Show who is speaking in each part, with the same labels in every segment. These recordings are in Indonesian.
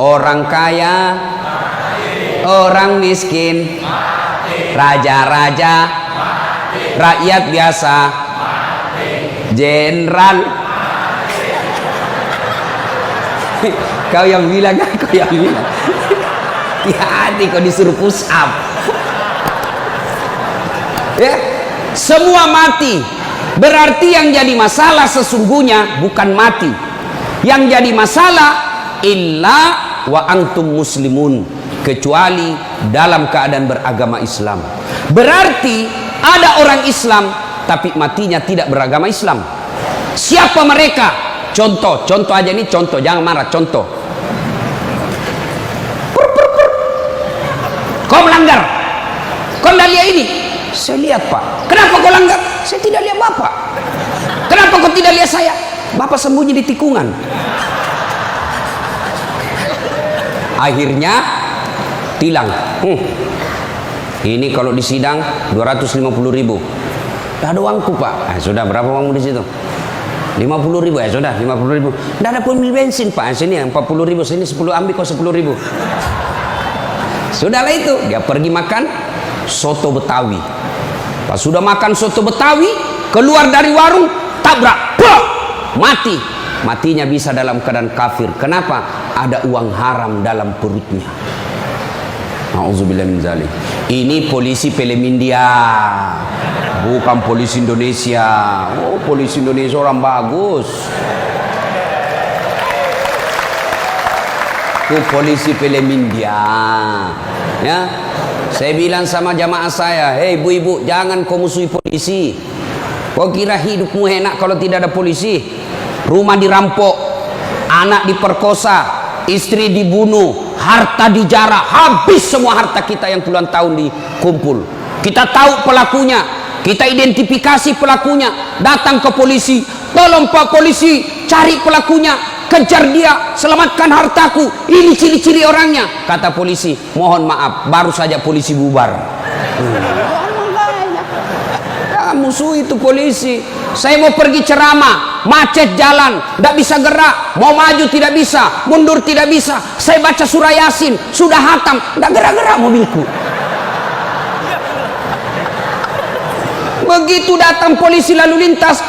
Speaker 1: Orang kaya, orang miskin, raja-raja, rakyat biasa, jenderal. Kau yang bilang kan, kau yang bilang. Hati-hati kau disuruh push up. Ya, semua mati. Berarti yang jadi masalah sesungguhnya bukan mati. Yang jadi masalah illa wa antum muslimun, kecuali dalam keadaan beragama Islam. Berarti ada orang Islam tapi matinya tidak beragama Islam. Siapa mereka? Contoh aja ini, contoh, jangan marah, contoh. Kau melanggar, kau tidak lihat ini. Saya lihat, Pak. Kenapa kau langgar? Saya tidak lihat Bapak. Kenapa kau tidak lihat saya? Bapak sembunyi di tikungan. Akhirnya tilang. Ini kalau di sidang 250.000. Tidak ada uangku, Pak. Sudah, berapa uangmu di situ? 50.000. Ya sudah, 50.000. Tidak ada pemilik bensin, Pak. Sini 40.000. Sini 10, ambil kau 10.000. Sudahlah itu. Dia pergi makan soto Betawi. Pas sudah makan soto Betawi, keluar dari warung, tabrak, bah! Mati. Matinya bisa dalam keadaan kafir. Kenapa? Ada uang haram dalam perutnya. Nauzubillah min dzalik. Ini polisi film India, bukan polisi Indonesia. Oh, polisi Indonesia orang bagus. Itu polisi film India. Ya, saya bilang sama jamaah saya, hei ibu-ibu, jangan kau musuhi polisi. Kau kira hidupmu enak kalau tidak ada polisi? Rumah dirampok, anak diperkosa, istri dibunuh, harta dijarah, habis semua harta kita yang puluhan tahun dikumpul. Kita tahu pelakunya, kita identifikasi pelakunya, datang ke polisi, tolong Pak polisi, cari pelakunya, kejar dia, selamatkan hartaku, ini ciri-ciri orangnya. Kata polisi, mohon maaf, baru saja polisi bubar. Musuh itu polisi. Saya mau pergi ceramah, macet jalan, tidak bisa gerak, mau maju tidak bisa, mundur tidak bisa. Saya baca surah Yasin, sudah hatam, tidak gerak-gerak mobilku. Begitu datang polisi lalu lintas,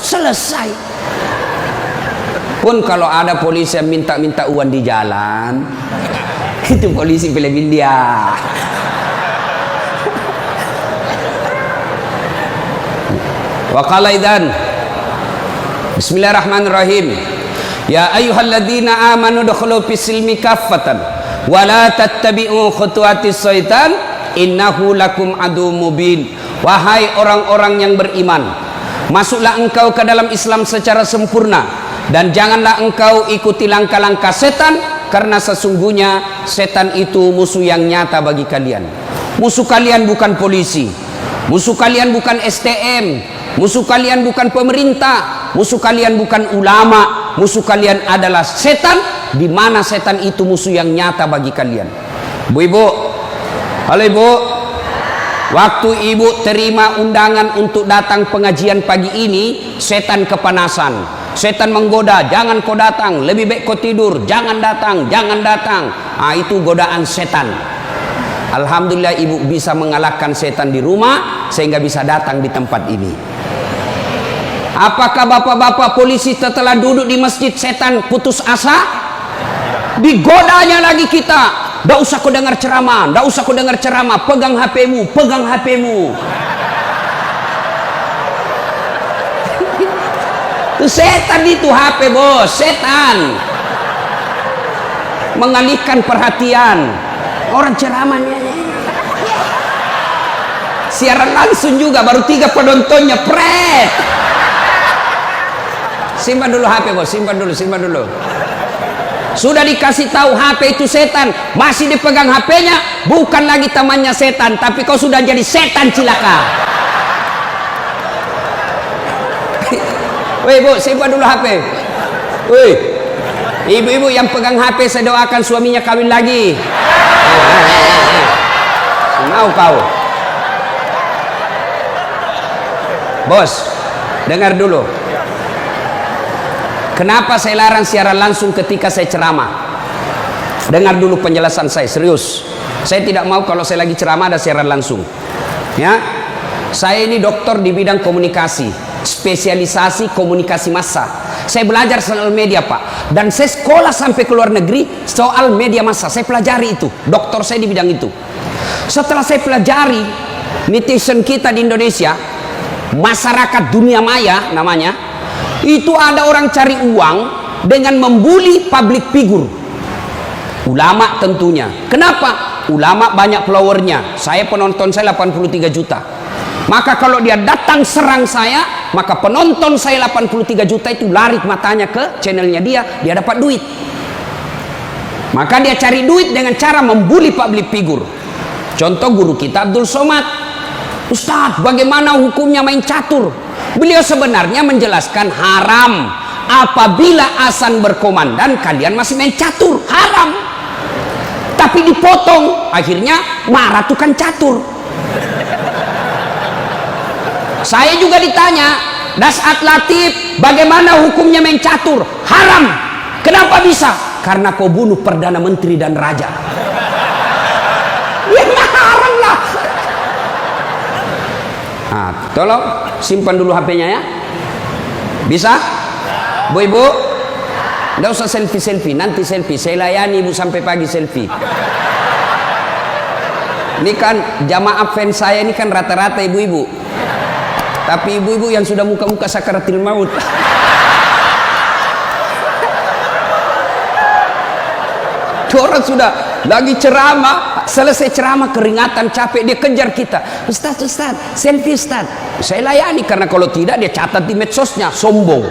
Speaker 1: selesai. Pun kalau ada polisi yang minta-minta uang di jalan, itu polisi film India. Wa qala idzan Bismillahirrahmanirrahim. Ya ayyuhalladzina amanu dukhulu fis-silmi kaffatan wa la tattabi'u khutuwatis syaitan innahu lakum adu mubin. Wahai orang-orang yang beriman, masuklah engkau ke dalam Islam secara sempurna dan janganlah engkau ikuti langkah-langkah setan, karena sesungguhnya setan itu musuh yang nyata bagi kalian. Musuh kalian bukan polisi, musuh kalian bukan STM, musuh kalian bukan pemerintah, musuh kalian bukan ulama, musuh kalian adalah setan, di mana setan itu musuh yang nyata bagi kalian. Bu-ibu, halo ibu, waktu ibu terima undangan untuk datang pengajian pagi ini, setan kepanasan, setan menggoda, jangan kau datang, lebih baik kau tidur, jangan datang, jangan datang. Itu godaan setan. Alhamdulillah ibu bisa mengalahkan setan di rumah sehingga bisa datang di tempat ini. Apakah bapak-bapak polisi setelah duduk di masjid setan putus asa? Digodanya lagi kita. Tidak usah kau dengar ceramah, tidak usah kau dengar ceramah, pegang HP-mu, pegang HP-mu. Itu setan itu HP bos, setan. Mengalihkan perhatian. Orang ceramahnya. Siaran langsung juga, baru 3 penontonnya, pret. Simpan dulu HP bos, simpan dulu. Sudah dikasih tahu HP itu setan, masih dipegang HP-nya, bukan lagi temannya setan, tapi kau sudah jadi setan cilaka. Woi bu, simpan dulu HP. Woi, ibu-ibu yang pegang HP, saya doakan suaminya kawin lagi. Mau kau? Bos, dengar dulu. Kenapa saya larang siaran langsung ketika saya ceramah? dengar dulu penjelasan saya, serius. Saya tidak mau kalau saya lagi ceramah ada siaran langsung. Ya, saya ini dokter di bidang komunikasi, spesialisasi komunikasi massa. Saya belajar soal media, Pak, dan saya sekolah sampai ke luar negeri soal media massa. Saya pelajari itu, dokter saya di bidang itu. Setelah saya pelajari, netizen kita di Indonesia, masyarakat dunia maya namanya, itu ada orang cari uang dengan membuli public figure, ulama tentunya. Kenapa? Ulama banyak followernya. Saya penonton saya 83 juta. Maka kalau dia datang serang saya, maka penonton saya 83 juta itu lari matanya ke channelnya dia dapat duit. Maka dia cari duit dengan cara membuli public figure. Contoh guru kita Abdul Somad. Ustadz, bagaimana hukumnya main catur? Beliau sebenarnya menjelaskan haram apabila azan berkomandan kalian masih main catur, haram. Tapi dipotong, akhirnya marah tukang catur. Saya juga ditanya, Dasat Latif, bagaimana hukumnya main catur? Haram. Kenapa bisa? Karena kau bunuh Perdana Menteri dan Raja. Ya haram lah. Nah, tolong simpan dulu HP-nya ya. Bisa? Bu ibu, nggak usah selfie, nanti selfie. Saya layani ibu sampai pagi selfie. Ini kan jamaah fans saya ini kan rata-rata ibu-ibu. Tapi ibu-ibu yang sudah muka-muka sakaratil maut. Orang sudah lagi ceramah, selesai ceramah keringatan, capek, dia kejar kita. Ustaz, selfie Ustaz. Saya layani, karena kalau tidak dia catat di medsosnya, sombong.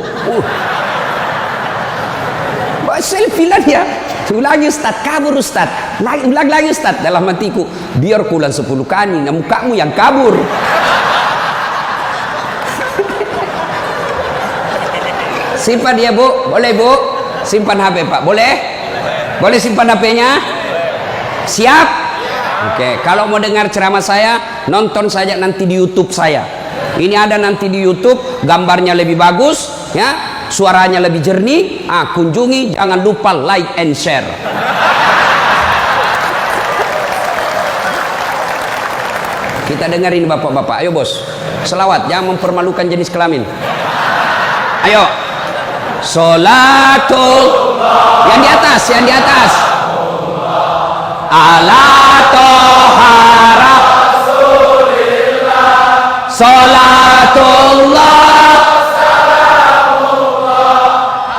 Speaker 1: Selfie lah dia. Ulangi Ustaz, kabur Ustaz. Ulang lagi Ustaz. Dalam hatiku, biar kulang 10 kali, mukamu yang kabur. Simpan dia bu, boleh bu. Simpan HP Pak, boleh? Boleh simpan HP-nya? Siap? Oke, kalau mau dengar ceramah saya, nonton saja nanti di YouTube saya. Ini ada nanti di YouTube, gambarnya lebih bagus, ya, suaranya lebih jernih. Kunjungi, jangan lupa like and share. Kita dengerin bapak-bapak, ayo bos. Selawat, jangan mempermalukan jenis kelamin. Ayo. Sholatul, yang di atas, ala toha rasulillah, sholatullah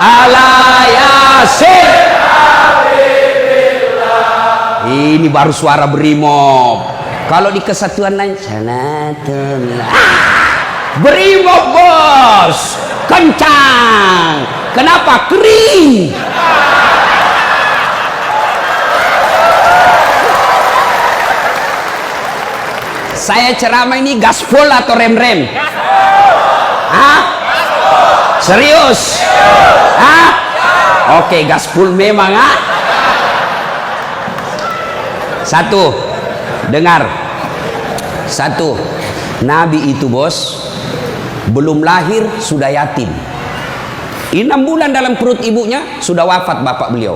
Speaker 1: ala yasin. Ini baru suara brimob. Kalau di kesatuan lain sholatullah, brimob bos, kencang. Kenapa? Kering. Saya ceramah ini gaspol atau rem-rem? Hah? Serius? Hah? Oke, gaspol memang. Satu, dengar. Satu, Nabi itu bos, belum lahir sudah yatim. 6 bulan dalam perut ibunya sudah wafat bapak beliau.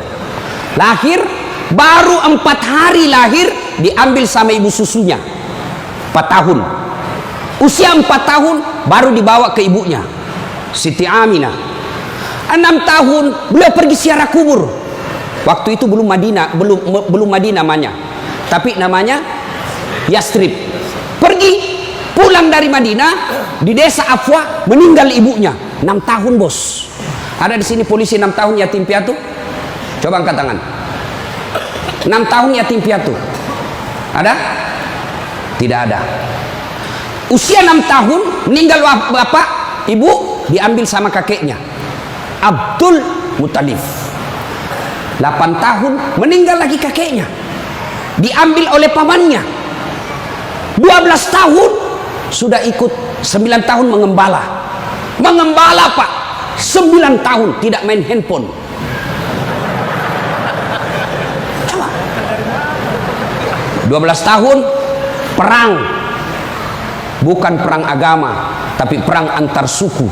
Speaker 1: Lahir, baru 4 hari lahir diambil sama ibu susunya. 4 tahun. Usia 4 tahun baru dibawa ke ibunya, Siti Aminah. 6 tahun beliau pergi ziarah kubur. Waktu itu belum Madinah namanya, tapi namanya Yastrib. Pergi pulang dari Madinah, di desa Afwa meninggal ibunya. 6 tahun bos. Ada di sini polisi 6 tahun yatim piatu? Coba angkat tangan. 6 tahun yatim piatu. Ada? Tidak ada. Usia 6 tahun meninggal bapak, ibu diambil sama kakeknya, Abdul Muttalib. 8 tahun meninggal lagi kakeknya, diambil oleh pamannya. 12 tahun sudah ikut, 9 tahun mengembala Pak, 9 tahun tidak main handphone. Coba. 12 tahun perang, bukan perang agama tapi perang antar suku.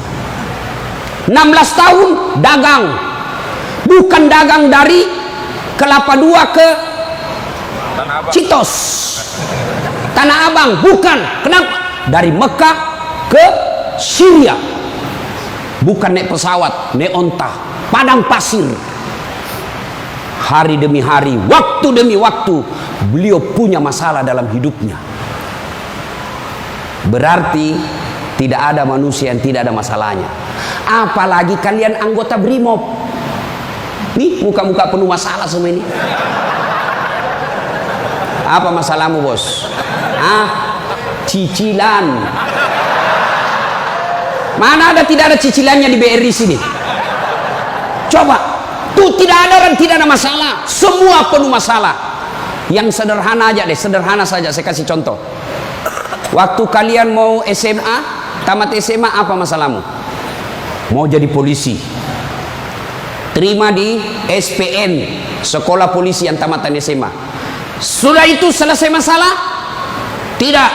Speaker 1: 16 tahun dagang, bukan dagang dari Kelapa Dua ke Citos, Tanah Abang, bukan. Kenapa? Dari Mekah ke Syria, bukan naik pesawat, naik onta, padang pasir. Hari demi hari, waktu demi waktu, beliau punya masalah dalam hidupnya. Berarti tidak ada manusia yang tidak ada masalahnya. Apalagi kalian anggota BRIMOB. Nih muka-muka penuh masalah semua ini. Apa masalahmu, bos? Cicilan. Mana ada tidak ada cicilannya di BRI sini? Coba, tuh tidak ada orang tidak ada masalah. Semua penuh masalah. Yang sederhana aja deh, sederhana saja saya kasih contoh. Waktu kalian mau SMA, tamat SMA, apa masalahmu? Mau jadi polisi. Terima di SPN, Sekolah Polisi yang tamatan SMA. Sudah itu selesai masalah? Tidak.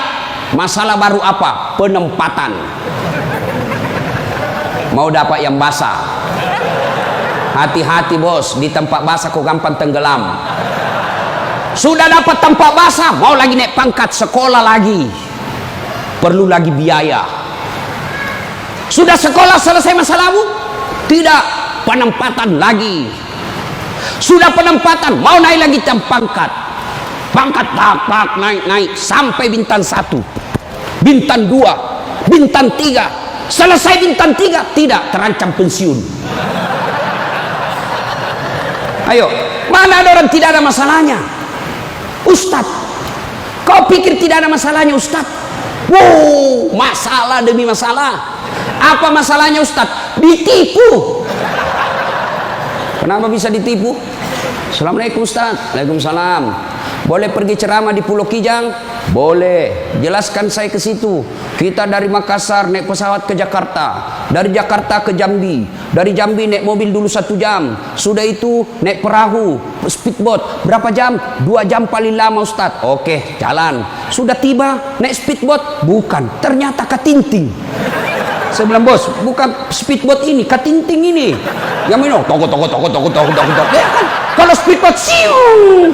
Speaker 1: Masalah baru apa? Penempatan. Mau dapat yang basah. Hati-hati bos, di tempat basah kok gampang tenggelam. Sudah dapat tempat basah, mau lagi naik pangkat, sekolah lagi. Perlu lagi biaya. Sudah sekolah selesai masalahmu? Tidak. Penempatan lagi. Sudah penempatan, mau naik lagi pangkat. Pangkat tak naik sampai bintang 1, bintang 2, bintang 3. Selesai bintang 3, tidak, terancam pensiun. Ayo, mana ada orang tidak ada masalahnya? Ustadz, kau pikir tidak ada masalahnya Ustadz? Wow, masalah demi masalah. Apa masalahnya Ustadz? Ditipu. Kenapa bisa ditipu? Assalamualaikum Ustadz. Waalaikumsalam. Boleh pergi ceramah di Pulau Kijang? Boleh. Jelaskan saya ke situ. Kita dari Makassar naik pesawat ke Jakarta, dari Jakarta ke Jambi, dari Jambi naik mobil dulu 1 jam. Sudah itu naik perahu, speedboat. Berapa jam? 2 jam paling lama Ustadz. Oke, jalan. Sudah tiba naik speedboat? Bukan. Ternyata katinting. Saya bilang, bos, bukan speedboat ini, katinting ini. Yang minum, toko. Ya kan? Kalau speedboat, siung.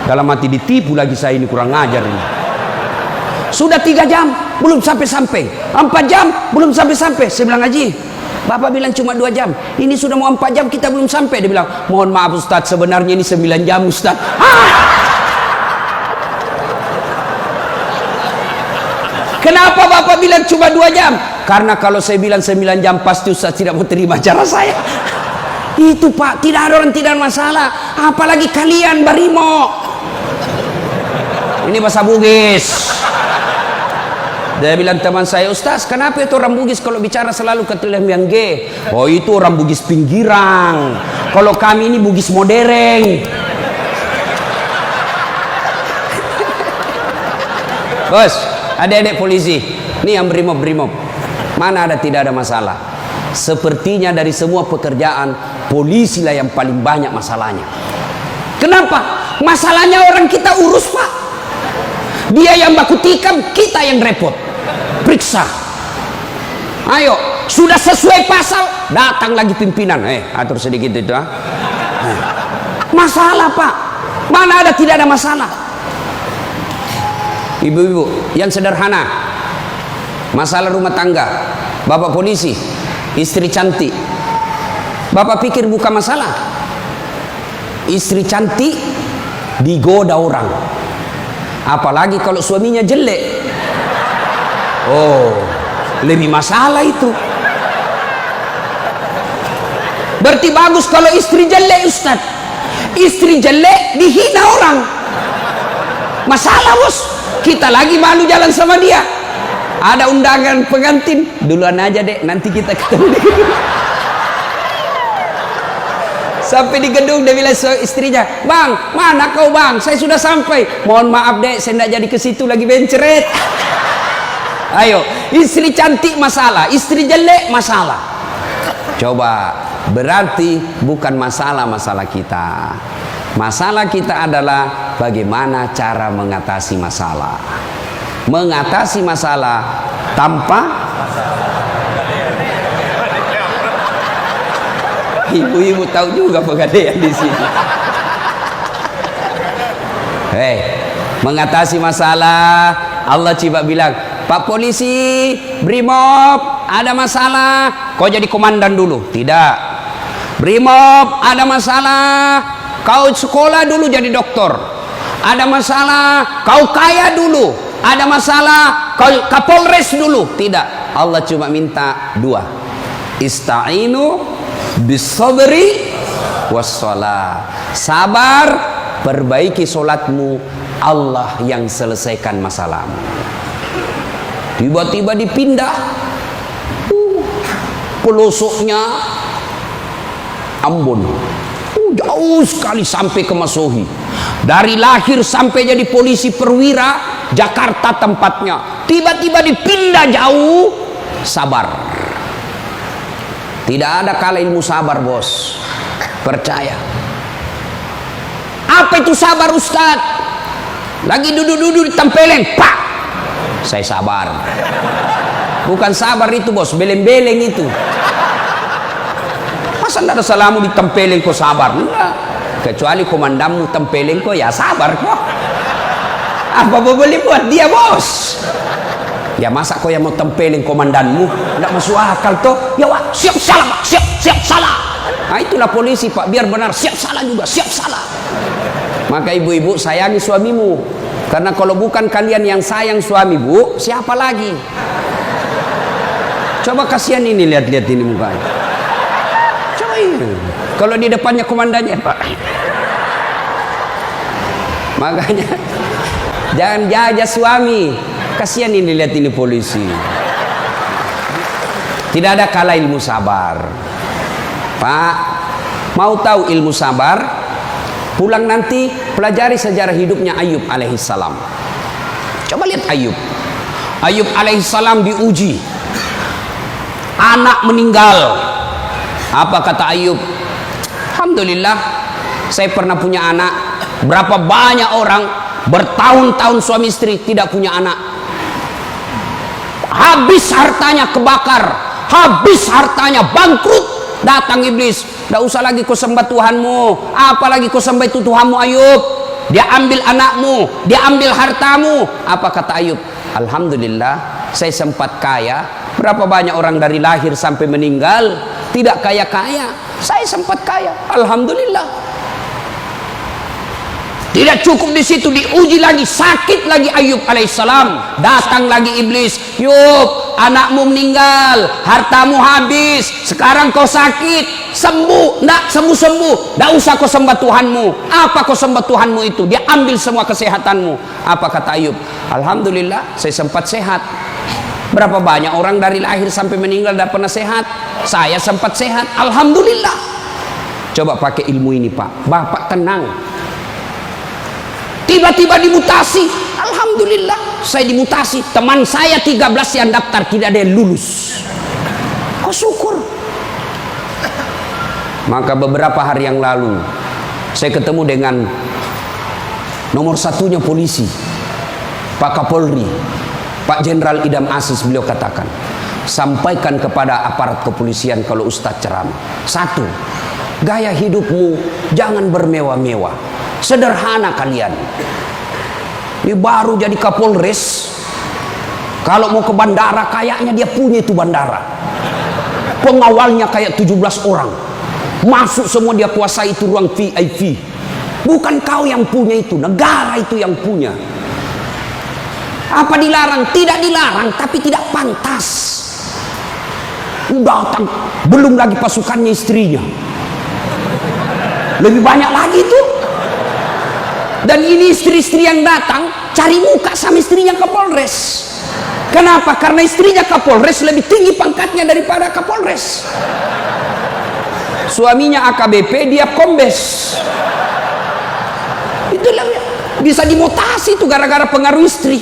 Speaker 1: Dalam hati ditipu lagi saya ini, kurang ngajar ini. Sudah 3 jam, belum sampai-sampai. 4 jam, belum sampai-sampai. Saya bilang, Haji, Bapak bilang cuma 2 jam. Ini sudah mau 4 jam, kita belum sampai. Dia bilang, mohon maaf Ustadz, sebenarnya ini 9 jam Ustadz. Kenapa Bapak bilang cuma 2 jam? Karena kalau saya bilang 9 jam, pasti Ustadz tidak mau terima cara saya. Itu Pak, tidak ada orang tidak masalah. Apalagi kalian Barimo. Ini bahasa Bugis. Dia bilang teman saya, Ustaz, kenapa itu orang Bugis kalau bicara selalu ke telah yang G? Oh, itu orang Bugis pinggiran. Kalau kami ini Bugis modern. Bos, adik-adik polisi, ini yang brimob. Mana ada tidak ada masalah? Sepertinya dari semua pekerjaan, polisi lah yang paling banyak masalahnya. Kenapa? Masalahnya orang kita urus, Pak. Dia yang baku tikam, kita yang repot. Periksa. Ayo, sudah sesuai pasal, datang lagi pimpinan. Atur sedikit itu. Masalah, Pak. Mana ada tidak ada masalah? Ibu-ibu, yang sederhana. Masalah rumah tangga. Bapak polisi, istri cantik. Bapak pikir bukan masalah. Istri cantik digoda orang. Apalagi kalau suaminya jelek. Oh, lebih masalah itu. Berarti bagus kalau istri jelek, Ustaz. Istri jelek dihina orang. Masalah, bos. Kita lagi malu jalan sama dia. Ada undangan pengantin, duluan aja dek, nanti kita ketemu di gedung. Sampai di gedung dia bilang istrinya, bang, mana kau bang? Saya sudah sampai. Mohon maaf dek, saya tidak jadi ke situ lagi benceret. Ayo, istri cantik masalah, istri jelek masalah. Coba, berarti bukan masalah kita. Masalah kita adalah bagaimana cara mengatasi masalah. Mengatasi masalah tanpa ibu-ibu tahu juga pegadaian di sini. Mengatasi masalah, Allah coba bilang, Pak polisi, Brimob, ada masalah, kau jadi komandan dulu. Tidak. Brimob, ada masalah, kau sekolah dulu jadi doktor. Ada masalah, kau kaya dulu. Ada masalah, kau Kapolres dulu. Tidak. Allah cuma minta dua. Ista'inu bis-sabri was-shalah. Sabar, perbaiki solatmu, Allah yang selesaikan masalahmu. Tiba-tiba dipindah pelosoknya Ambon, jauh sekali sampai ke Masohi. Dari lahir sampai jadi polisi perwira, Jakarta tempatnya. Tiba-tiba dipindah jauh. Sabar. Tidak ada kala ilmu sabar, bos. Percaya. Apa itu sabar, Ustaz? Lagi duduk-duduk ditempelin, pak. Saya sabar. Bukan sabar itu, bos, beleng-beleng itu. Masa tidak ada salamu ditempelin kok sabar? Enggak. Kecuali komandanmu tempelin kok, ya sabar kok. Apa boleh buat dia, bos? Ya masa kau yang mau tempelin komandanmu? Tidak masuk akal toh. Ya wah, siap salah, pak. Siap salah. Nah itulah polisi, pak. Biar benar, siap salah juga, siap salah. Maka ibu-ibu sayangi suamimu. Karena kalau bukan kalian yang sayang suami, bu, siapa lagi? Coba kasihan ini, lihat-lihat ini mukanya. Coba ini. Kalau di depannya komandannya, pak. Makanya jangan jajah suami. Kasihan ini, lihat ini polisi. Tidak ada kala ilmu sabar. Pak, mau tahu ilmu sabar? Pulang nanti pelajari sejarah hidupnya Ayub alaihissalam. Coba lihat Ayub. Ayub alaihissalam diuji. Anak meninggal. Apa kata Ayub? Alhamdulillah, saya pernah punya anak. Berapa banyak orang bertahun-tahun suami istri tidak punya anak. Habis hartanya kebakar, habis hartanya bangkrut. Datang iblis, tidak usah lagi kau sembah Tuhanmu, apalagi kau sembah itu Tuhanmu Ayub. Dia ambil anakmu, dia ambil hartamu. Apa kata Ayub? Alhamdulillah, saya sempat kaya. Berapa banyak orang dari lahir sampai meninggal tidak kaya-kaya, saya sempat kaya. Alhamdulillah. Tidak cukup di situ, diuji lagi, sakit lagi Ayub alaihissalam. Datang lagi iblis, Yub, anakmu meninggal, hartamu habis, sekarang kau sakit, sembuh, ndak sembuh-sembuh, ndak usah kau sembah Tuhanmu. Apa kau sembah Tuhanmu itu? Dia ambil semua kesehatanmu. Apa kata Ayub? Alhamdulillah, saya sempat sehat. Berapa banyak orang dari lahir sampai meninggal tidak pernah sehat? Saya sempat sehat, alhamdulillah. Coba pakai ilmu ini, Pak. Bapak tenang. Tiba-tiba dimutasi, alhamdulillah saya dimutasi. Teman saya 13 yang daftar tidak ada yang lulus. Kok syukur. Maka beberapa hari yang lalu saya ketemu dengan nomor satunya polisi, Pak Kapolri, Pak Jenderal Idam Aziz. Beliau katakan, sampaikan kepada aparat kepolisian kalau Ustadz ceramah. Satu, gaya hidupmu jangan bermewah-mewah. Sederhana kalian. Ini baru jadi Kapolres. Kalau mau ke bandara, kayaknya dia punya itu bandara. Pengawalnya kayak 17 orang. Masuk semua, dia kuasai itu ruang VIP. Bukan kau yang punya itu, negara itu yang punya. Apa dilarang? Tidak dilarang, tapi tidak pantas. Datang, belum lagi pasukannya istrinya. Lebih banyak lagi tuh. Dan ini istri-istri yang datang cari muka sama istrinya Kapolres. Kenapa? Karena istrinya Kapolres lebih tinggi pangkatnya daripada Kapolres. Suaminya AKBP, dia kombes. Itulah bisa dimutasi itu gara-gara pengaruh istri.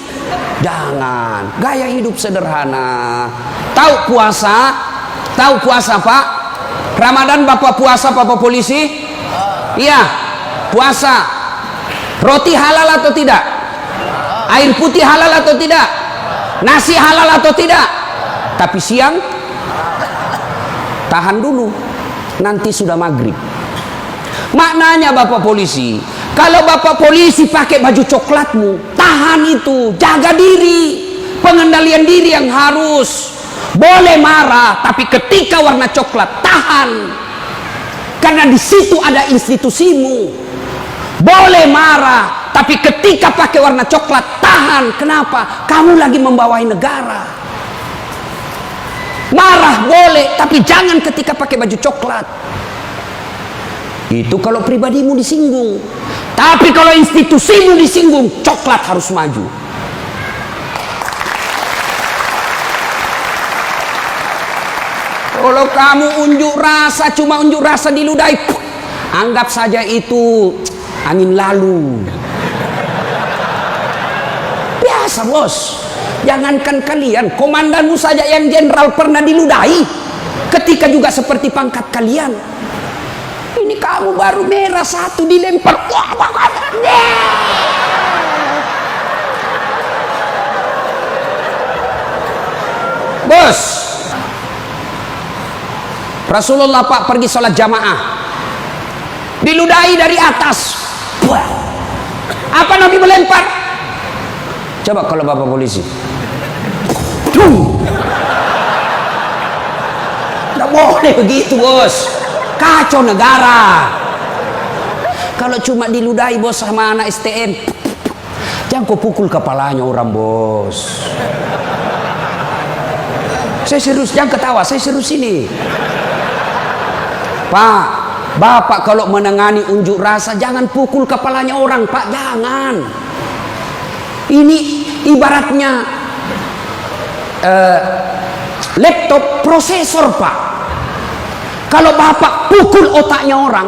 Speaker 1: Jangan, gaya hidup sederhana. Tahu puasa? Tahu puasa, Pak? Ramadan Bapak puasa, Bapak polisi? Iya, puasa. Roti halal atau tidak? Air putih halal atau tidak? Nasi halal atau tidak? Tapi siang tahan dulu, nanti sudah maghrib. Maknanya Bapak polisi, Kalau bapak polisi pakai baju coklatmu, tahan itu, jaga diri. Pengendalian diri yang harus. Boleh marah, tapi ketika warna coklat, tahan. Karena di situ ada institusimu. Boleh marah, tapi ketika pakai warna coklat, tahan. Kenapa? Kamu lagi membawahi negara. Marah boleh, tapi jangan ketika pakai baju coklat. Itu kalau pribadimu disinggung. Tapi kalau institusimu disinggung, coklat harus maju. Kalau kamu unjuk rasa, cuma unjuk rasa diludahi, anggap saja itu angin lalu. Biasa bos. Jangankan kalian, komandanmu saja yang jenderal pernah diludahi. Ketika juga seperti pangkat kalian. Ini kamu baru merah satu dilempar. Bos, Rasulullah Pak pergi sholat jamaah, diludahi dari atas. Apa Nabi melempar? Coba kalau bapak polisi, nggak boleh begitu bos, kacau negara. Kalau cuma diludahi bos sama anak STM, jangan kau pukul kepalanya orang bos. Saya serius, jangan ketawa, saya serius ini. Pak, bapak kalau menangani unjuk rasa jangan pukul kepalanya orang, Pak, jangan. Ini ibaratnya laptop prosesor, Pak. Kalau bapak pukul otaknya orang,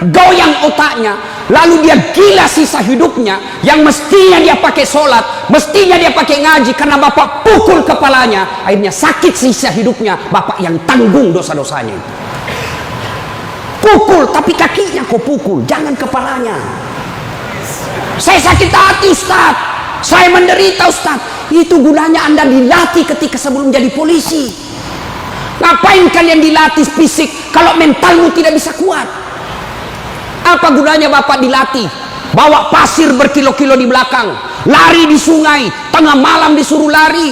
Speaker 1: goyang otaknya, lalu dia gila sisa hidupnya, yang mestinya dia pakai sholat, mestinya dia pakai ngaji, karena bapak pukul kepalanya, akhirnya sakit sisa hidupnya, bapak yang tanggung dosa-dosanya. Pukul, tapi kakinya kau pukul, jangan kepalanya. Saya sakit hati Ustaz, saya menderita Ustaz. Itu gunanya Anda dilatih ketika sebelum jadi polisi. Ngapain kalian dilatih fisik kalau mentalmu tidak bisa kuat? Apa gunanya bapak dilatih? Bawa pasir berkilo-kilo di belakang, lari di sungai, tengah malam disuruh lari,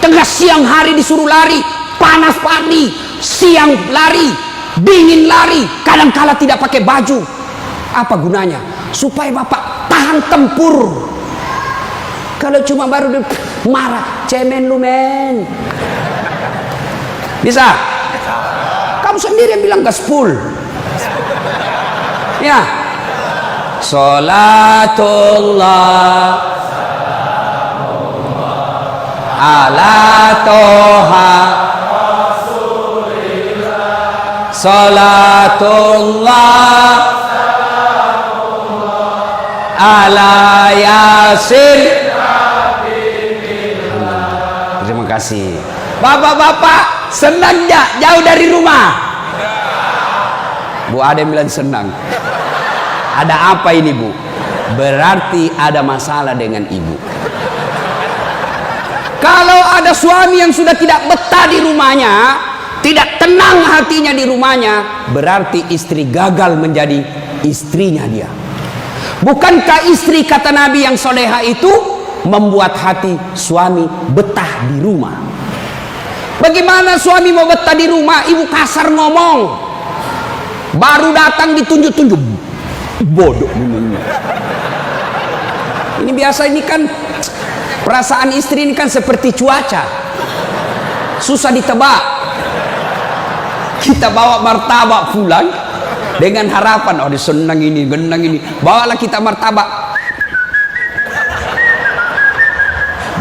Speaker 1: tengah siang hari disuruh lari, panas pagi, siang lari, dingin lari, kadang-kala tidak pakai baju. Apa gunanya? Supaya bapak tahan tempur. Kalau cuma baru marah, cemen lu men. Bisa? Kamu sendiri yang bilang gaspol. Ya. Salatullah ala toha salatullah ala yasin. Terima kasih. Bapak-bapak senang ya jauh dari rumah? Bu ada yang bilang senang. Ada apa ini bu? Berarti ada masalah dengan ibu. Kalau ada suami yang sudah tidak betah di rumahnya, tidak tenang hatinya di rumahnya, berarti istri gagal menjadi istrinya dia. Bukankah istri kata Nabi yang soleha itu membuat hati suami betah di rumah? Bagaimana suami mau betah di rumah? Ibu kasar ngomong, baru datang ditunjuk-tunjuk, bodoh ini. Ini biasa, ini kan perasaan istri ini kan seperti cuaca, susah ditebak. Kita bawa martabak pulang dengan harapan, oh senang ini, genang ini, bawalah kita martabak,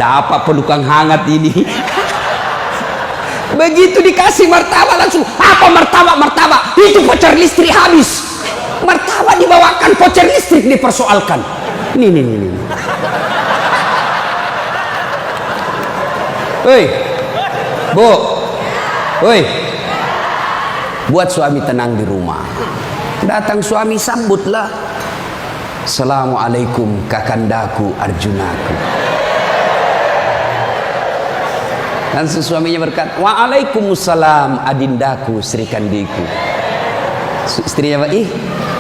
Speaker 1: dapat pelukan hangat ini. Begitu dikasih martabak langsung, apa martabak? Itu voucher listrik habis. Martabak dibawakan, voucher listrik dipersoalkan. Nih. Hei, bu, hei, buat suami tenang di rumah. Datang suami sambutlah. Assalamualaikum kakandaku Arjunaku. Dan suaminya berkata, waalaikumsalam adindaku Sri Kandiku. Istrinya,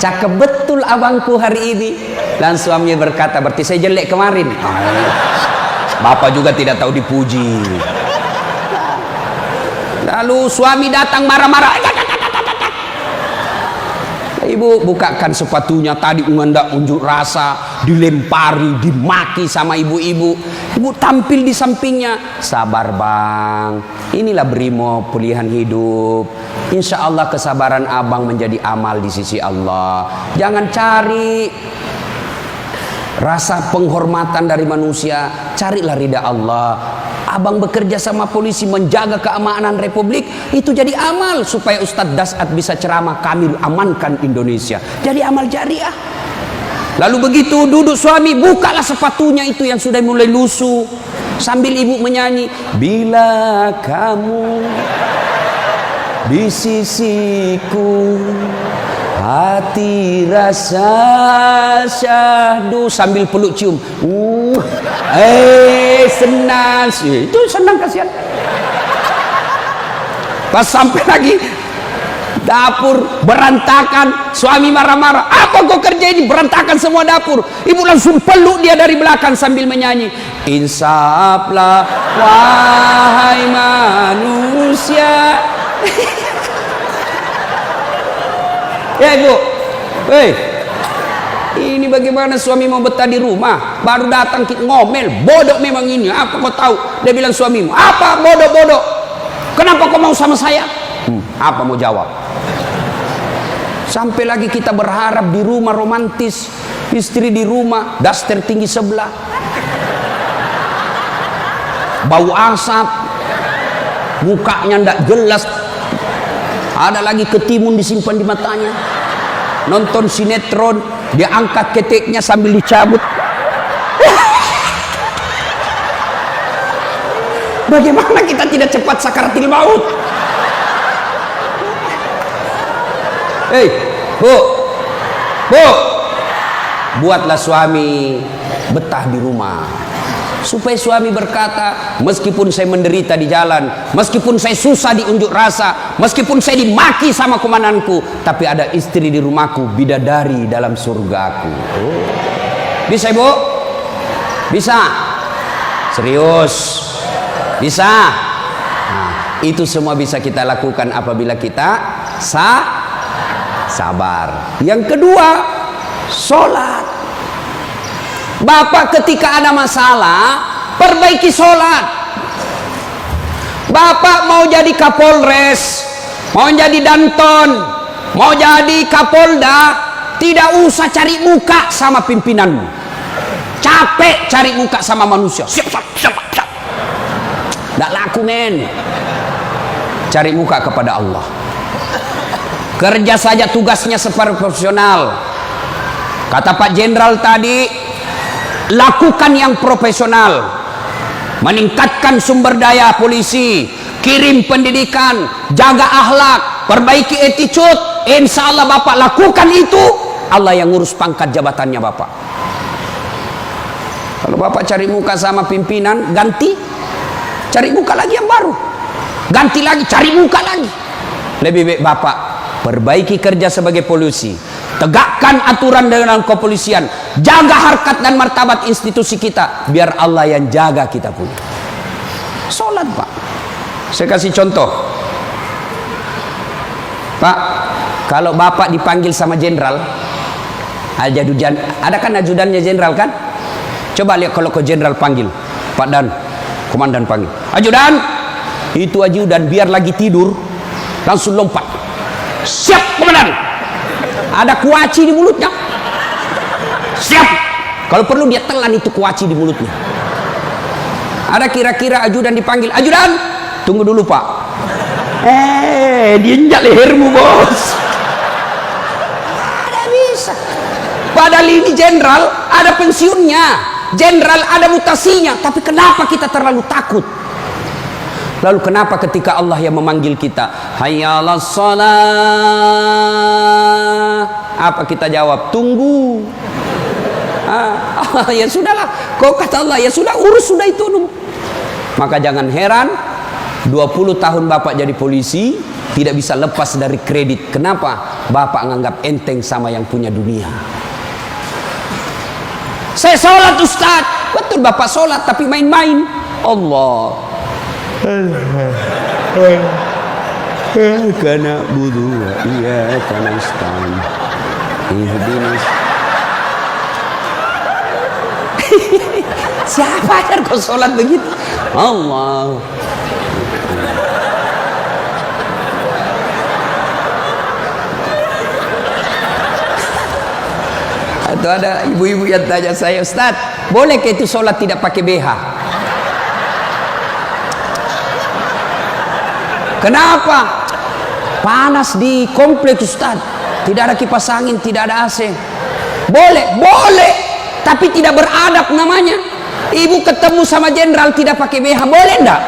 Speaker 1: cakep betul abangku hari ini. Dan suaminya berkata, berarti saya jelek kemarin. Bapak juga tidak tahu dipuji. Lalu suami datang marah-marah. Ibu bukakan sepatunya, tadi mengendak unjuk rasa, dilempari, dimaki sama ibu-ibu. Ibu tampil di sampingnya, sabar bang, inilah Brimo pilihan hidup. Insya Allah kesabaran abang menjadi amal di sisi Allah. Jangan cari rasa penghormatan dari manusia, carilah ridha Allah. Abang bekerja sama polisi menjaga keamanan Republik, itu jadi amal supaya Ustadz Dasat bisa ceramah, kami amankan Indonesia. Jadi amal jariah. Lalu begitu duduk suami, bukalah sepatunya itu yang sudah mulai lusuh, sambil ibu menyanyi, bila kamu di sisiku, hati rasa syahdu, sambil peluk cium. Senang. Itu senang, kasihan. Pas sampai lagi dapur berantakan, suami marah-marah. Apa kau kerja ini, berantakan semua dapur? Ibu langsung peluk dia dari belakang sambil menyanyi, insaflah wahai manusia. Ya ibu, ini bagaimana suami mau betah di rumah, baru datang ngomel, bodoh memang ini, apa kau tahu? Dia bilang suamimu, apa bodoh-bodoh? Kenapa kau mau sama saya? Apa mau jawab? Sampai lagi kita berharap di rumah romantis, istri di rumah, daster tinggi sebelah, bau asap, mukanya ndak jelas, ada lagi ketimun disimpan di matanya. Nonton sinetron, dia angkat keteknya sambil dicabut. Bagaimana kita tidak cepat sakaratil maut? Hei, bu, buatlah suami betah di rumah, supaya suami berkata, meskipun saya menderita di jalan, meskipun saya susah di unjuk rasa, meskipun saya dimaki sama komandanku, tapi ada istri di rumahku, bidadari dalam surgaku. Bisa ibu? Bisa? Serius? Bisa? Nah, itu semua bisa kita lakukan apabila kita sabar. Yang kedua, sholat. Bapak ketika ada masalah, perbaiki sholat. Bapak mau jadi Kapolres, mau jadi Danton, mau jadi Kapolda, tidak usah cari muka sama pimpinanmu. Capek cari muka sama manusia. Siap. Tidak laku men. Cari muka kepada Allah. Kerja saja tugasnya seperti profesional. Kata Pak Jenderal tadi, lakukan yang profesional, meningkatkan sumber daya polisi, kirim pendidikan, jaga akhlak, perbaiki attitude. Insya Allah Bapak lakukan itu, Allah yang ngurus pangkat jabatannya Bapak. Kalau Bapak cari muka sama pimpinan, ganti, cari muka lagi yang baru, ganti lagi, cari muka lagi. Lebih baik Bapak perbaiki kerja sebagai polisi, tegakkan aturan dengan kepolisian, jaga harkat dan martabat institusi kita, biar Allah yang jaga kita punya. Sholat Pak. Saya kasih contoh Pak, kalau Bapak dipanggil sama jenderal, ajudan, ada kan ajudannya jenderal kan? Coba lihat kalau ke jenderal panggil, Pak Dan, komandan panggil, ajudan, itu ajudan biar lagi tidur langsung lompat, siap komandan. Ada kuaci di mulutnya, siap. Kalau perlu dia telan itu kuaci di mulutnya. Ada kira-kira ajudan dipanggil, ajudan, tunggu dulu Pak. Diinjak lehermu bos. Tidak bisa. Padahal ini jenderal ada pensiunnya, jenderal ada mutasinya, tapi kenapa kita terlalu takut? Lalu kenapa ketika Allah yang memanggil kita, hayya 'alas shalah, apa kita jawab? Tunggu. Ya sudahlah, kau kata Allah, ya sudah, urus sudah itu. Maka jangan heran 20 tahun Bapak jadi polisi, tidak bisa lepas dari kredit. Kenapa? Bapak nganggap enteng sama yang punya dunia. Saya sholat Ustaz. Betul Bapak sholat tapi main-main. Allah. Karena budu, iya karena istan. Siapa yang kau sholat begitu? Allah. Atau ada ibu-ibu yang tanya saya, Ustaz, boleh ke itu sholat tidak pakai BH? Kenapa? Panas di kompleks Ustaz, tidak ada kipas angin, tidak ada AC. Boleh, boleh, tapi tidak beradab namanya. Ibu ketemu sama jenderal tidak pakai BH, boleh enggak?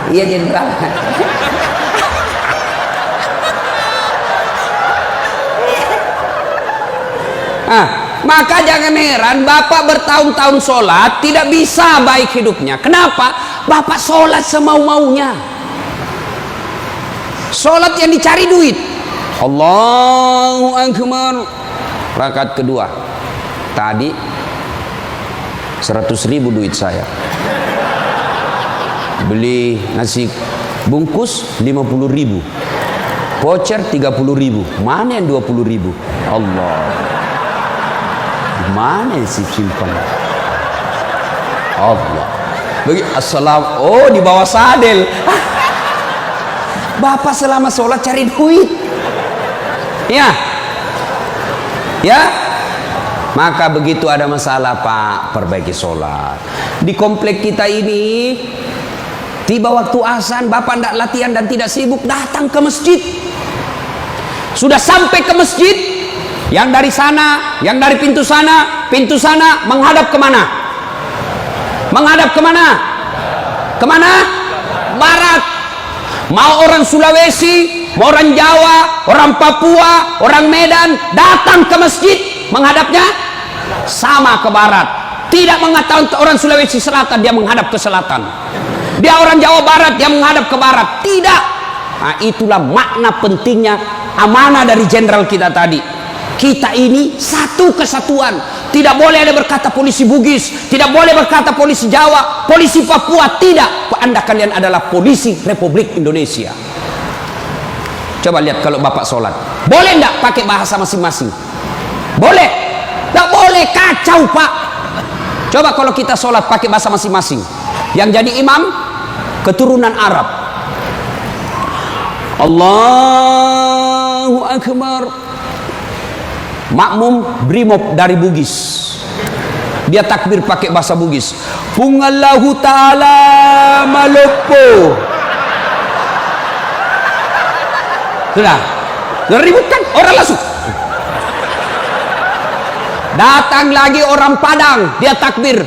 Speaker 1: Iya jenderal. Maka jangan heran Bapak bertahun-tahun sholat tidak bisa baik hidupnya. Kenapa? Bapak sholat semau-maunya. Sholat yang dicari duit. Allahu Akbar. Rakaat kedua. Tadi 100.000 duit saya. Beli nasi bungkus 50.000. Voucher 30.000. Mana yang 20.000? Allah. Mana sih simpan? Allah. Bagi assalam. Oh, di bawah sadel. Bapak selama sholat cari duit. Ya. Ya. Maka begitu ada masalah Pak, perbaiki sholat. Di komplek kita ini, tiba waktu azan, Bapak tidak latihan dan tidak sibuk, datang ke masjid. Sudah sampai ke masjid, yang dari sana, yang dari pintu sana menghadap kemana? Menghadap kemana? Kemana? Barat. Mau orang Sulawesi, mau orang Jawa, orang Papua, orang Medan, datang ke masjid, menghadapnya sama ke barat. Tidak mengatakan orang Sulawesi Selatan dia menghadap ke selatan, dia orang Jawa Barat dia menghadap ke barat. Tidak. Nah, itulah makna pentingnya amanah dari jenderal kita tadi. Kita ini satu kesatuan. Tidak boleh ada berkata polisi Bugis, tidak boleh berkata polisi Jawa, polisi Papua. Tidak. Anda kalian adalah polisi Republik Indonesia. Coba lihat kalau Bapak sholat, boleh enggak pakai bahasa masing-masing? Boleh? Enggak boleh, kacau Pak. Coba kalau kita sholat pakai bahasa masing-masing. Yang jadi imam keturunan Arab. Allahu Akbar. Makmum brimob dari Bugis, dia takbir pakai bahasa Bugis. Pungallahu ta'ala malopo. Sudah ribut kan orang langsung. Datang lagi orang Padang, dia takbir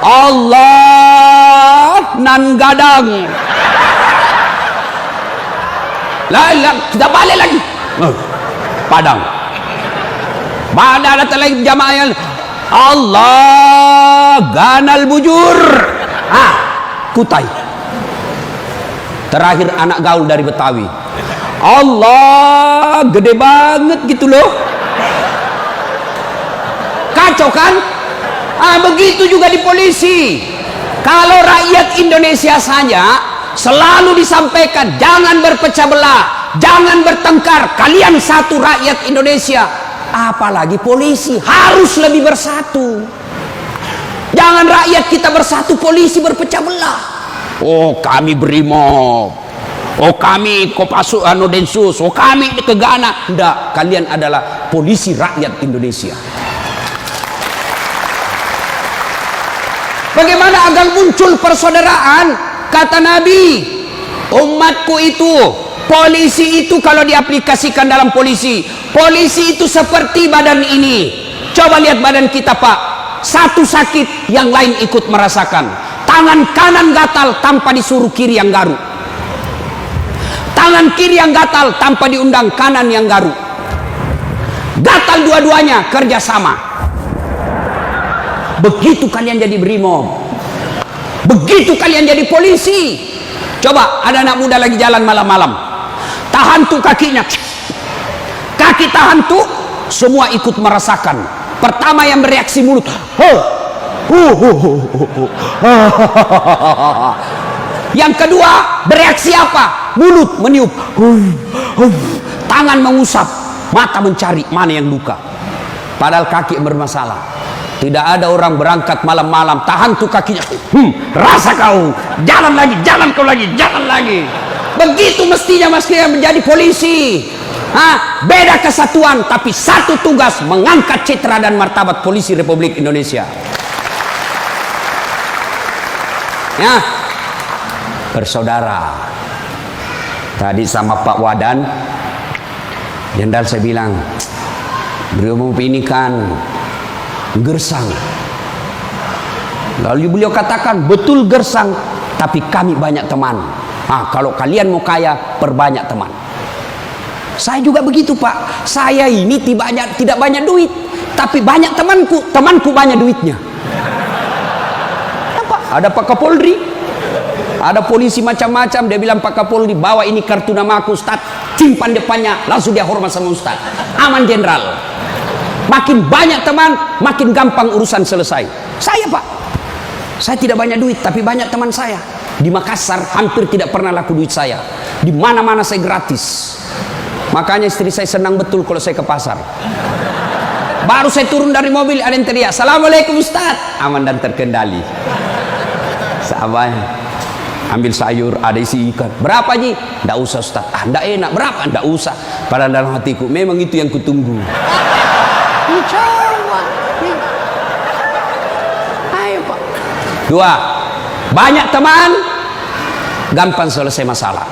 Speaker 1: Allah nan gadang. Lah kita balik lagi Padang. Mana datang lagi jamaah yang Allah ganal bujur. Kutai. Terakhir anak gaul dari Betawi. Allah gede banget gitu loh. Kacau kan? Begitu juga di polisi. Kalau rakyat Indonesia saja selalu disampaikan jangan berpecah belah, jangan bertengkar, kalian satu rakyat Indonesia. Apalagi polisi harus lebih bersatu. Jangan rakyat kita bersatu, polisi berpecah belah. Oh kami brimob, oh kami Kopassus Densus, oh kami Kegana. Enggak, kalian adalah polisi rakyat Indonesia. Bagaimana agar muncul persaudaraan? Kata Nabi, umatku itu, polisi itu kalau diaplikasikan dalam polisi itu seperti badan ini. Coba lihat badan kita Pak, satu sakit yang lain ikut merasakan. Tangan kanan gatal tanpa disuruh kiri yang garuk, tangan kiri yang gatal tanpa diundang kanan yang garuk. Gatal dua-duanya kerjasama. Begitu kalian jadi brimob, begitu kalian jadi polisi. Coba ada anak muda lagi jalan malam-malam, tahan tuh kakinya, kaki tahan tuh, semua ikut merasakan. Pertama yang bereaksi mulut, yang kedua bereaksi apa? Mulut meniup, tangan mengusap, mata mencari mana yang luka. Padahal kaki bermasalah. Tidak ada orang berangkat malam-malam tahan tuh kakinya, rasa kau, jalan lagi, jalan kau lagi, jalan lagi. Begitu mestinya menjadi polisi. Beda kesatuan tapi satu tugas, mengangkat citra dan martabat polisi Republik Indonesia. Ya, bersaudara. Tadi sama Pak Wadan, Jenderal saya bilang, beliau ini kan gersang. Lalu beliau katakan, betul gersang, tapi kami banyak teman. Kalau kalian mau kaya, perbanyak teman. Saya juga begitu, Pak. Saya ini tidak banyak duit, tapi banyak temanku. Temanku banyak duitnya. Ada Pak Kapolri, ada polisi macam-macam. Dia bilang, Pak Kapolri, bawa ini kartu nama aku, Ustaz. Simpan depannya, langsung dia hormat sama Ustaz. Aman, Jenderal. Makin banyak teman, makin gampang urusan selesai. Saya, Pak, saya tidak banyak duit, tapi banyak teman saya. Di Makassar hampir tidak pernah laku duit saya. Di mana-mana saya gratis. Makanya istri saya senang betul kalau saya ke pasar. Baru saya turun dari mobil, ada yang teriak, Assalamualaikum Ustaz. Aman dan terkendali. Sahabat, ambil sayur, ada isi ikan. Berapa Ji? Nggak usah Ustaz. Nggak enak. Berapa? Nggak usah. Padahal dalam hatiku, memang itu yang kutunggu. Ayo Pak. Dua, banyak teman, gampang selesai masalah.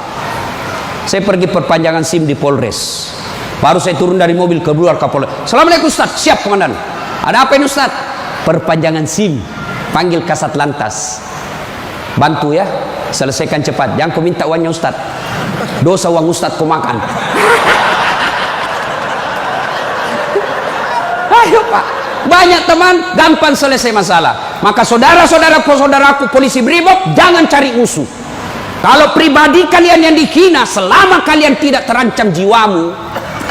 Speaker 1: Saya pergi perpanjangan SIM di Polres. Baru saya turun dari mobil, keluar Kapolres. Assalamualaikum Ustaz. Siap Komandan. Ada apa ini Ustaz? Perpanjangan SIM. Panggil Kasat Lantas. Bantu ya, selesaikan cepat. Jangan kau minta uangnya Ustaz. Dosa uang Ustaz kau makan. Ayo Pak, banyak teman, gampang selesai masalah. Maka saudaraku polisi Brimob, jangan cari musuh. Kalau pribadi kalian yang dihina, selama kalian tidak terancam jiwamu,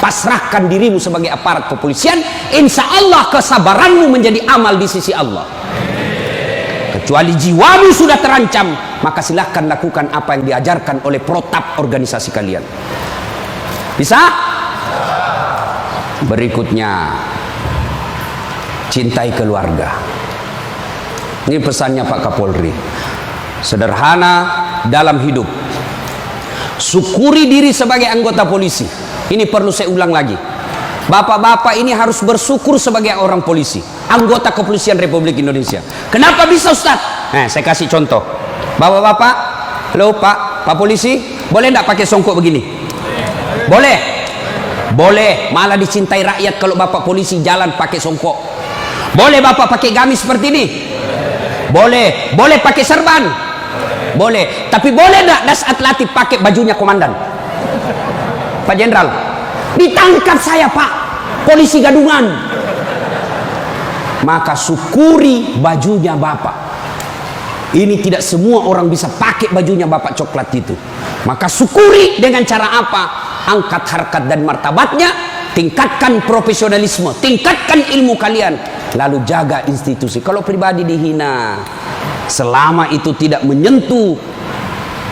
Speaker 1: pasrahkan dirimu sebagai aparat kepolisian. Insya Allah kesabaranmu menjadi amal di sisi Allah. Kecuali jiwamu sudah terancam, maka silahkan lakukan apa yang diajarkan oleh protap organisasi kalian. Bisa? Berikutnya, cintai keluarga. Ini pesannya Pak Kapolri. Sederhana dalam hidup. Syukuri diri sebagai anggota polisi. Ini perlu saya ulang lagi. Bapak-bapak ini harus bersyukur sebagai orang polisi, anggota kepolisian Republik Indonesia. Kenapa bisa Ustaz? Saya kasih contoh. Bapak-bapak, halo Pak polisi, boleh enggak pakai songkok begini? Boleh. Boleh, malah dicintai rakyat kalau Bapak polisi jalan pakai songkok. Boleh Bapak pakai gamis seperti ini? Boleh. Boleh pakai serban? Boleh. Tapi boleh enggak Dasat Latif pakai bajunya komandan? Pak Jenderal, ditangkap saya Pak, polisi gadungan. Maka syukuri bajunya Bapak. Ini tidak semua orang bisa pakai bajunya Bapak coklat itu. Maka syukuri dengan cara apa? Angkat harkat dan martabatnya, tingkatkan profesionalisme, tingkatkan ilmu kalian, lalu jaga institusi. Kalau pribadi dihina, selama itu tidak menyentuh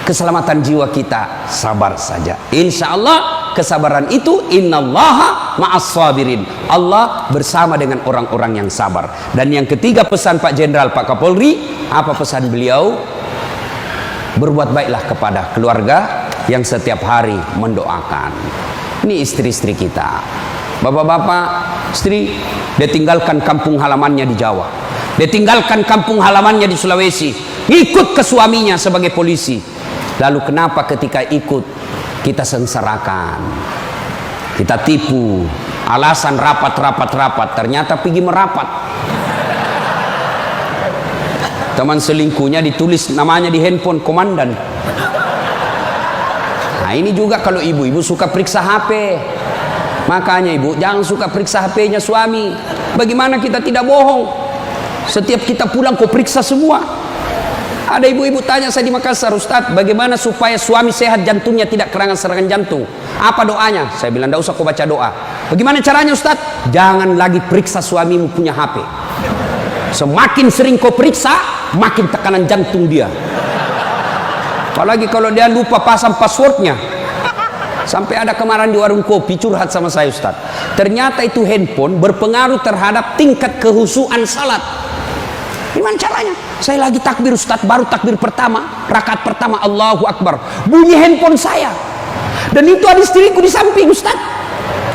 Speaker 1: keselamatan jiwa kita, sabar saja. Insya Allah kesabaran itu, innallaha ma'as sabirin. Allah bersama dengan orang-orang yang sabar. Dan yang ketiga pesan Pak Jenderal, Pak Kapolri, apa pesan beliau? Berbuat baiklah kepada keluarga yang setiap hari mendoakan. Ini istri-istri kita. Bapak-bapak, istri, dia tinggalkan kampung halamannya di Jawa. Dia tinggalkan kampung halamannya di Sulawesi. Ikut ke suaminya sebagai polisi. Lalu kenapa ketika ikut kita sengsarakan, kita tipu, alasan rapat, ternyata pergi merapat. Teman selingkuhnya ditulis namanya di handphone komandan. Nah ini juga kalau ibu-ibu suka periksa HP. Makanya ibu jangan suka periksa HP-nya suami. Bagaimana kita tidak bohong? Setiap kita pulang kau periksa semua. Ada ibu-ibu tanya saya di Makassar, Ustadz, bagaimana supaya suami sehat jantungnya tidak serangan jantung? Apa doanya? Saya bilang, tidak usah kau baca doa. Bagaimana caranya Ustadz? Jangan lagi periksa suamimu punya HP. Semakin sering kau periksa, makin tekanan jantung dia. Apalagi kalau dia lupa pasang passwordnya. Sampai ada kemarin di warung kopi curhat sama saya, Ustaz. Ternyata itu handphone berpengaruh terhadap tingkat kehusuan salat. Gimana caranya? Saya lagi takbir, Ustaz, baru takbir pertama, rakaat pertama, Allahu Akbar. Bunyi handphone saya. Dan itu ada istriku di samping, Ustaz.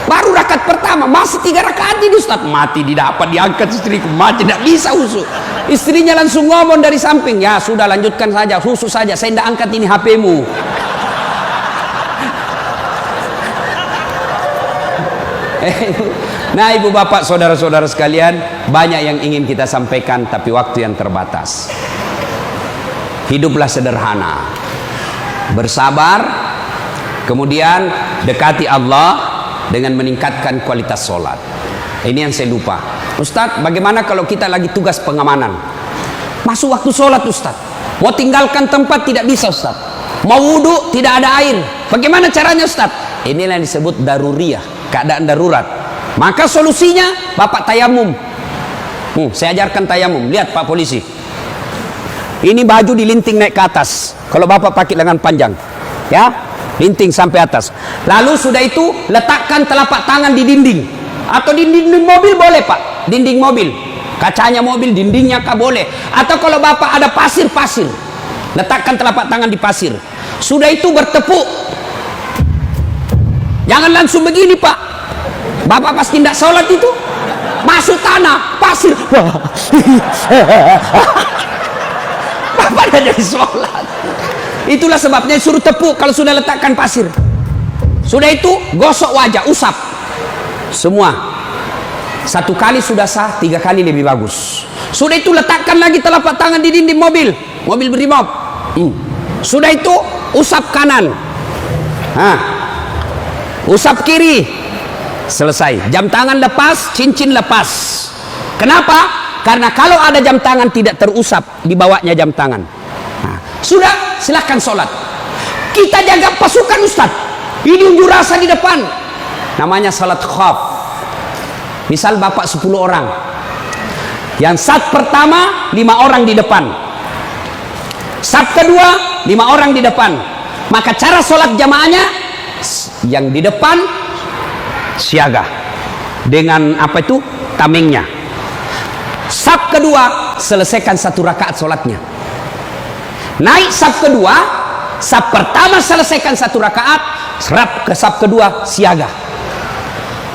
Speaker 1: Baru rakaat pertama, masih 3 rakaat ini, Ustaz. Mati didapat, diangkat istriku, mati tidak bisa husu. Istrinya langsung ngomong dari samping, ya sudah lanjutkan saja, husu saja, saya tidak angkat ini HP-mu. Nah, ibu bapak, saudara-saudara sekalian, banyak yang ingin kita sampaikan, tapi waktu yang terbatas. Hiduplah sederhana, bersabar, kemudian dekati Allah dengan meningkatkan kualitas sholat. Ini yang saya lupa, Ustadz, bagaimana kalau kita lagi tugas pengamanan, masuk waktu sholat, Ustadz, mau tinggalkan tempat tidak bisa, Ustadz, mau wudhu tidak ada air, bagaimana caranya, Ustadz? Inilah yang disebut daruriyah, keadaan darurat. Maka solusinya bapak tayamum. Saya ajarkan tayamum. Lihat Pak Polisi, ini baju dilinting naik ke atas. Kalau bapak pakai lengan panjang, ya, linting sampai atas. Lalu sudah itu letakkan telapak tangan di dinding, atau di dinding mobil boleh, Pak. Dinding mobil, kacanya mobil, dindingnya kah boleh. Atau kalau bapak ada pasir, letakkan telapak tangan di pasir. Sudah itu bertepuk. Jangan langsung begini, Pak. Bapak pasti tidak sholat itu. Masuk tanah, pasir. Bapak tidak jadi sholat. Itulah sebabnya suruh tepuk kalau sudah letakkan pasir. Sudah itu gosok wajah, usap. Semua. 1 kali sudah sah, 3 kali lebih bagus. Sudah itu letakkan lagi telapak tangan di dinding mobil berimob. Sudah itu usap kanan. Usap kiri. Selesai. Jam tangan lepas, cincin lepas. Kenapa? Karena kalau ada jam tangan tidak terusap, dibawanya jam tangan. Sudah, silahkan sholat. Kita jaga pasukan, Ustaz. Ini unjuk rasa di depan. Namanya salat khaf. Misal bapak 10 orang. Yang sat pertama 5 orang di depan. Sat kedua 5 orang di depan. Maka cara sholat jamaahnya, yang di depan siaga dengan apa itu tamengnya. Saf kedua selesaikan 1 rakaat sholatnya. Naik saf kedua, saf pertama selesaikan 1 rakaat, serap ke saf kedua siaga.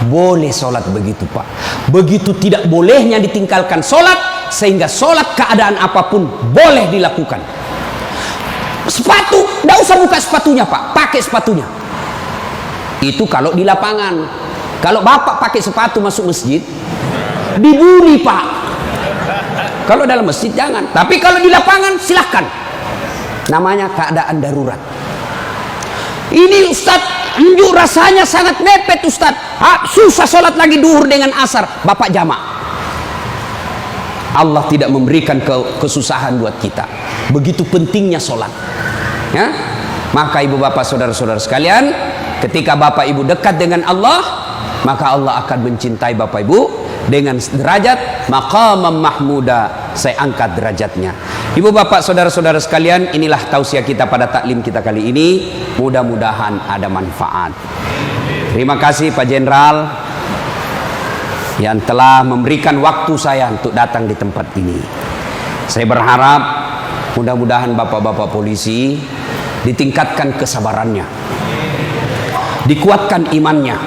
Speaker 1: Boleh sholat begitu, Pak. Begitu tidak bolehnya ditinggalkan sholat, sehingga sholat keadaan apapun boleh dilakukan. Sepatu, tidak usah buka sepatunya, Pak, pakai sepatunya. Itu kalau di lapangan. Kalau bapak pakai sepatu masuk masjid, dibully, Pak. Kalau dalam masjid jangan. Tapi kalau di lapangan silahkan. Namanya keadaan darurat. Ini Ustadz, unjuk rasanya sangat mepet, Ustadz. Susah sholat lagi duhur dengan asar. Bapak jamak. Allah tidak memberikan kesusahan buat kita. Begitu pentingnya sholat. Ya? Maka ibu bapak, saudara-saudara sekalian, ketika bapak ibu dekat dengan Allah, maka Allah akan mencintai bapak ibu dengan derajat maqamam mahmuda. Saya angkat derajatnya. Ibu bapak, saudara-saudara sekalian, inilah tausiah kita pada taklim kita kali ini. Mudah-mudahan ada manfaat. Terima kasih Pak Jenderal yang telah memberikan waktu saya untuk datang di tempat ini. Saya berharap mudah-mudahan bapak-bapak polisi ditingkatkan kesabarannya, dikuatkan imannya,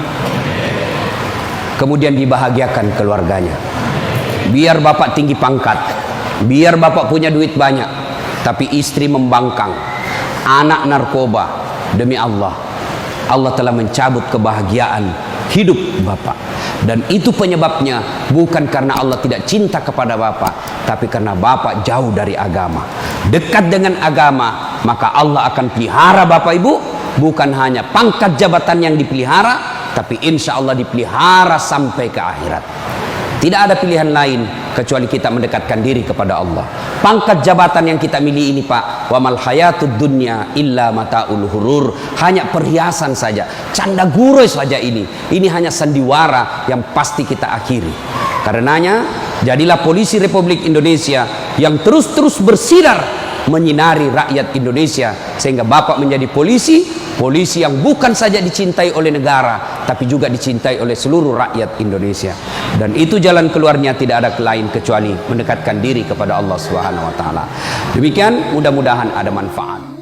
Speaker 1: kemudian dibahagiakan keluarganya. Biar bapak tinggi pangkat, biar bapak punya duit banyak, tapi istri membangkang, anak narkoba, demi Allah, Allah telah mencabut kebahagiaan hidup bapak. Dan itu penyebabnya bukan karena Allah tidak cinta kepada bapak, tapi karena bapak jauh dari agama. Dekat dengan agama, maka Allah akan pelihara bapak ibu. Bukan hanya pangkat jabatan yang dipelihara, tapi insya Allah dipelihara sampai ke akhirat. Tidak ada pilihan lain kecuali kita mendekatkan diri kepada Allah. Pangkat jabatan yang kita miliki ini Pak, wa mal hayatud dunya illa mataul hurur, hanya perhiasan saja, canda gurau saja ini hanya sandiwara yang pasti kita akhiri. Karenanya jadilah polisi Republik Indonesia yang terus bersinar menyinari rakyat Indonesia, sehingga Bapak menjadi polisi yang bukan saja dicintai oleh negara, tapi juga dicintai oleh seluruh rakyat Indonesia. Dan itu jalan keluarnya tidak ada lain kecuali mendekatkan diri kepada Allah Subhanahu wa taala. Demikian, mudah-mudahan ada manfaat.